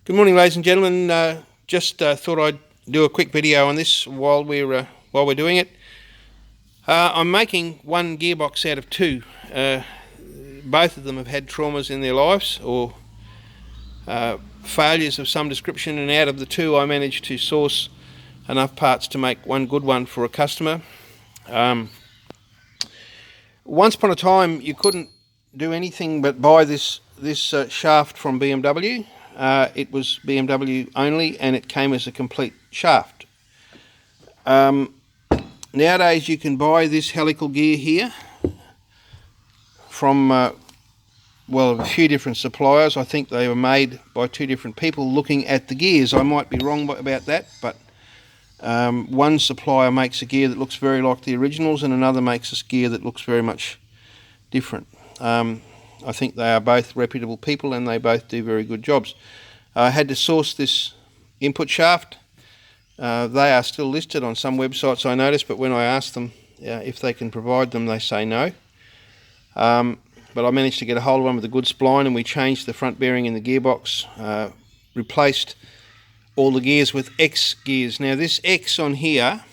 Good morning, ladies and gentlemen. Just thought I'd do a quick video on this while we're doing it. I'm making one gearbox out of two. Both of them have had traumas in their lives or failures of some description, and out of the two I managed to source enough parts to make one good one for a customer. Once upon a time you couldn't do anything but buy this shaft from BMW. It was BMW only, and it came as a complete shaft. Nowadays you can buy this helical gear here from a few different suppliers. I think they were made by two different people looking at the gears. I might be wrong about that, but one supplier makes a gear that looks very like the originals, and another makes a gear that looks very much different. I think they are both reputable people, and they both do very good jobs. I had to source this input shaft. They are still listed on some websites, I noticed, but when I asked them if they can provide them, they say no. But I managed to get a hold of one with a good spline, and we changed the front bearing in the gearbox, replaced all the gears with X gears. Now this X on here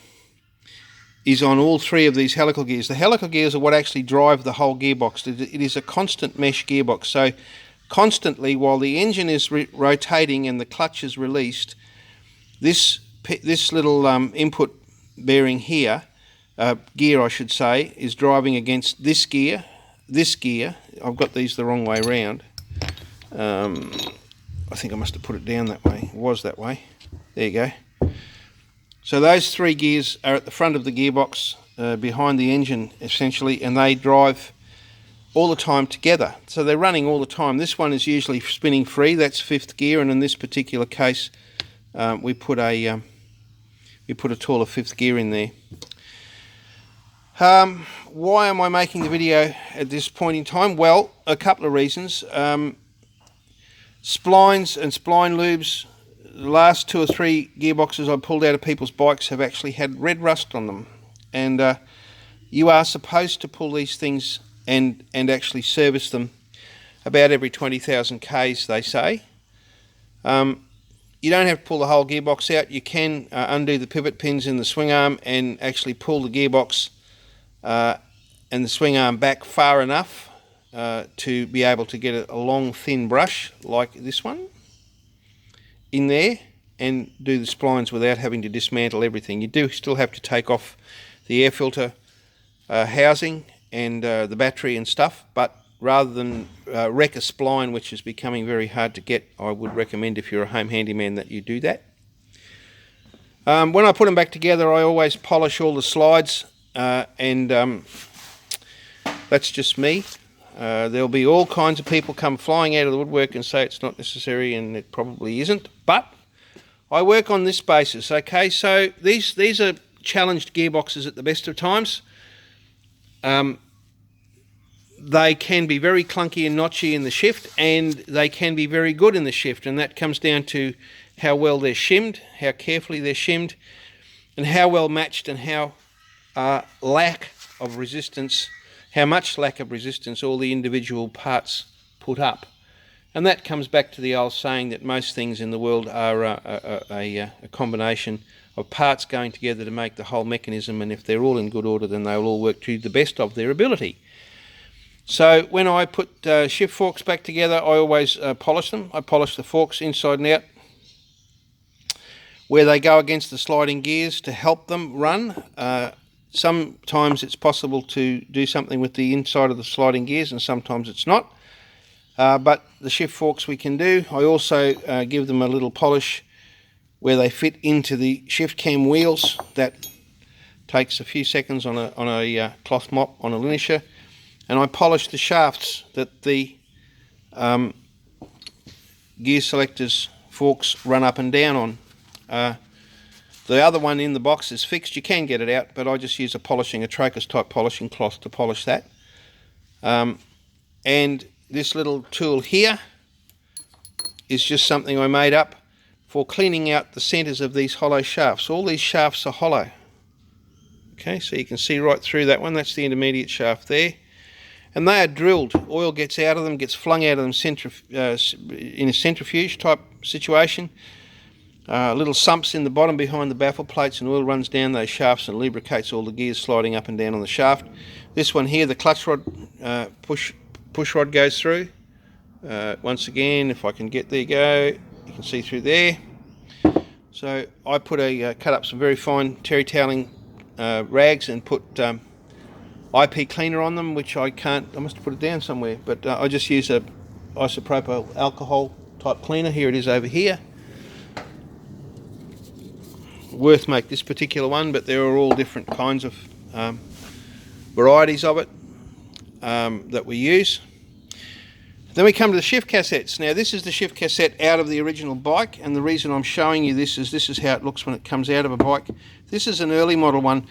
is on all three of these helical gears. The helical gears are what actually drive the whole gearbox. It is a constant mesh gearbox, so constantly while the engine is rotating and the clutch is released, this little input bearing here, gear I should say, is driving against this gear. I've got these the wrong way round. I think I must have put it down that way. It was that way. There you go. So those three gears are at the front of the gearbox, behind the engine essentially, and they drive all the time together. So they're running all the time. This one is usually spinning free. That's fifth gear, and in this particular case, we put a taller fifth gear in there. Why am I making the video at this point in time? Well, a couple of reasons. Splines and spline lubes, the last 2 or 3 gearboxes I pulled out of people's bikes have actually had red rust on them, and you are supposed to pull these things and actually service them about every 20,000 Ks, they say. You don't have to pull the whole gearbox out. You can undo the pivot pins in the swing arm and actually pull the gearbox and the swing arm back far enough to be able to get a long thin brush like this one in there and do the splines without having to dismantle everything. You do still have to take off the air filter housing and the battery and stuff, but rather than wreck a spline, which is becoming very hard to get, I would recommend, if you're a home handyman, that you do that. When I put them back together, I always polish all the slides, and that's just me. There'll be all kinds of people come flying out of the woodwork and say it's not necessary, and it probably isn't, but I work on this basis. Okay, so these are challenged gearboxes at the best of times. They can be very clunky and notchy in the shift, and they can be very good in the shift, and that comes down to how well they're shimmed, how carefully they're shimmed, and how well matched, and how lack of resistance, how much lack of resistance all the individual parts put up. And that comes back to the old saying that most things in the world are a combination of parts going together to make the whole mechanism, and if they're all in good order, then they will all work to the best of their ability. So when I put shift forks back together, I always polish them. I polish the forks inside and out where they go against the sliding gears to help them run. Sometimes it's possible to do something with the inside of the sliding gears, and sometimes it's not. But the shift forks we can do. I also give them a little polish where they fit into the shift cam wheels. That takes a few seconds on a cloth mop on a linisher. And I polish the shafts that the gear selectors forks run up and down on. The other one in the box is fixed. You can get it out, but I just use a Trocus type polishing cloth to polish that. And this little tool here is just something I made up for cleaning out the centers of these hollow shafts. All these shafts are hollow. Okay, so you can see right through that one. That's the intermediate shaft there. And they are drilled. Oil gets out of them, gets flung out of them in a centrifuge type situation. Little sumps in the bottom behind the baffle plates, and oil runs down those shafts and lubricates all the gears sliding up and down on the shaft. This one here, the clutch rod push rod goes through. Once again, if I can get, there you go, you can see through there. So I put cut up some very fine terry toweling rags and put IP cleaner on them, which I must have put it down somewhere, but I just use a isopropyl alcohol type cleaner. Here it is over here. Worth make this particular one, but there are all different kinds of varieties of it that we use. Then we come to the shift cassettes. Now this is the shift cassette out of the original bike, and the reason I'm showing you this is how it looks when it comes out of a bike. This is an early model one.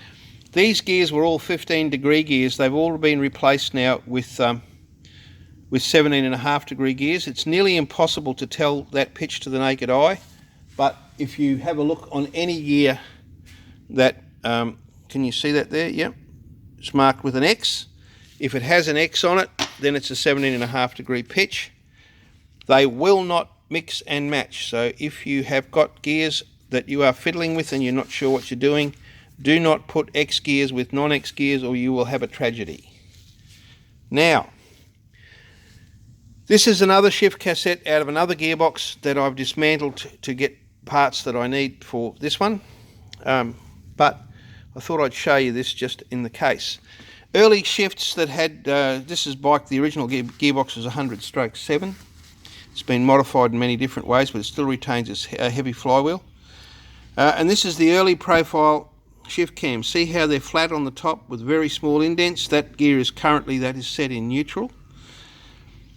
These gears were all 15-degree gears. They've all been replaced now with 17.5-degree gears. It's nearly impossible to tell that pitch to the naked eye, but if you have a look on any gear that, can you see that there? Yep, it's marked with an X. If it has an X on it, then it's a 17.5-degree pitch. They will not mix and match. So if you have got gears that you are fiddling with and you're not sure what you're doing, do not put X gears with non-X gears or you will have a tragedy. Now, this is another shift cassette out of another gearbox that I've dismantled to get parts that I need for this one, but I thought I'd show you this just in the case. Early shifts that had, this is bike, the original gearbox is 100/7. It's been modified in many different ways, but it still retains its heavy flywheel. And this is the early profile shift cam. See how they're flat on the top with very small indents? That gear is currently, that is set in neutral.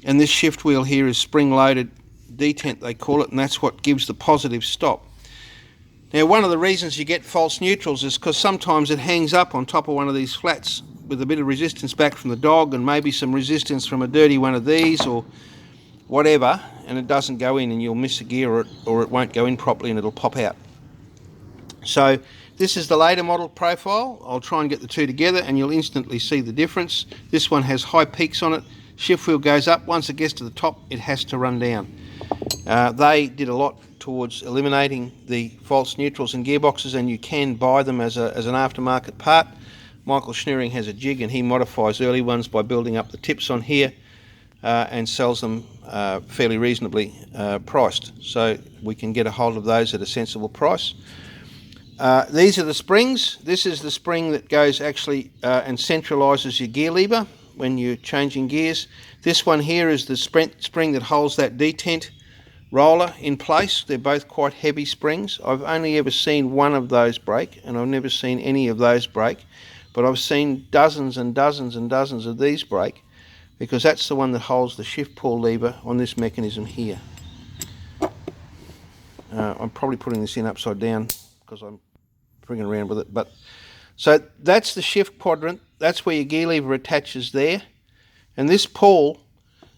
And this shift wheel here is spring-loaded detent, they call it, and that's what gives the positive stop. Now, one of the reasons you get false neutrals is because sometimes it hangs up on top of one of these flats with a bit of resistance back from the dog and maybe some resistance from a dirty one of these or whatever, and it doesn't go in and you'll miss a gear or it won't go in properly and it'll pop out. So this is the later model profile. I'll try and get the two together and you'll instantly see the difference. This one has high peaks on it. Shift wheel goes up. Once it gets to the top, it has to run down. They did a lot towards eliminating the false neutrals in gearboxes, and you can buy them as an aftermarket part. Michael Schneering has a jig and he modifies early ones by building up the tips on here and sells them fairly reasonably priced. So we can get a hold of those at a sensible price. These are the springs. This is the spring that goes actually and centralises your gear lever when you're changing gears. This one here is the spring that holds that detent roller in place. They're both quite heavy springs. I've only ever seen one of those break, and I've never seen any of those break, but I've seen dozens and dozens and dozens of these break, because that's the one that holds the shift pull lever on this mechanism here. I'm probably putting this in upside down because I'm bringing around with it, but so that's the shift quadrant. That's where your gear lever attaches there, and this pull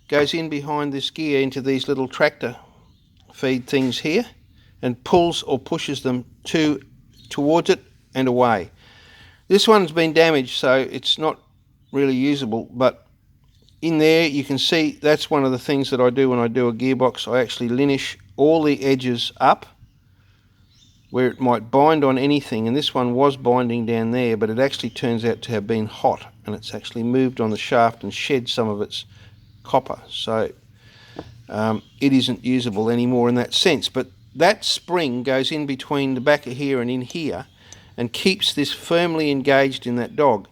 goes in behind this gear into these little tractor feed things here and pulls or pushes them towards it and away. This one's been damaged, so it's not really usable, but in there you can see that's one of the things that I do when I do a gearbox. I actually linish all the edges up where it might bind on anything, and this one was binding down there, but it actually turns out to have been hot and it's actually moved on the shaft and shed some of its copper, so it isn't usable anymore in that sense. But that spring goes in between the back of here and in here and keeps this firmly engaged in that dog,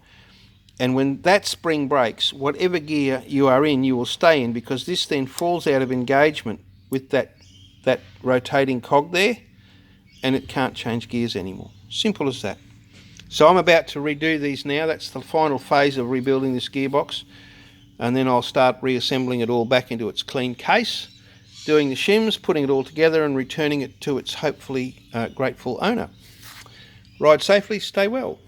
and when that spring breaks, whatever gear you are in you will stay in, because this then falls out of engagement with that rotating cog there, and it can't change gears anymore. Simple as that. So I'm about to redo these now. That's the final phase of rebuilding this gearbox, and then I'll start reassembling it all back into its clean case, doing the shims, putting it all together and returning it to its hopefully grateful owner. Ride safely, stay well.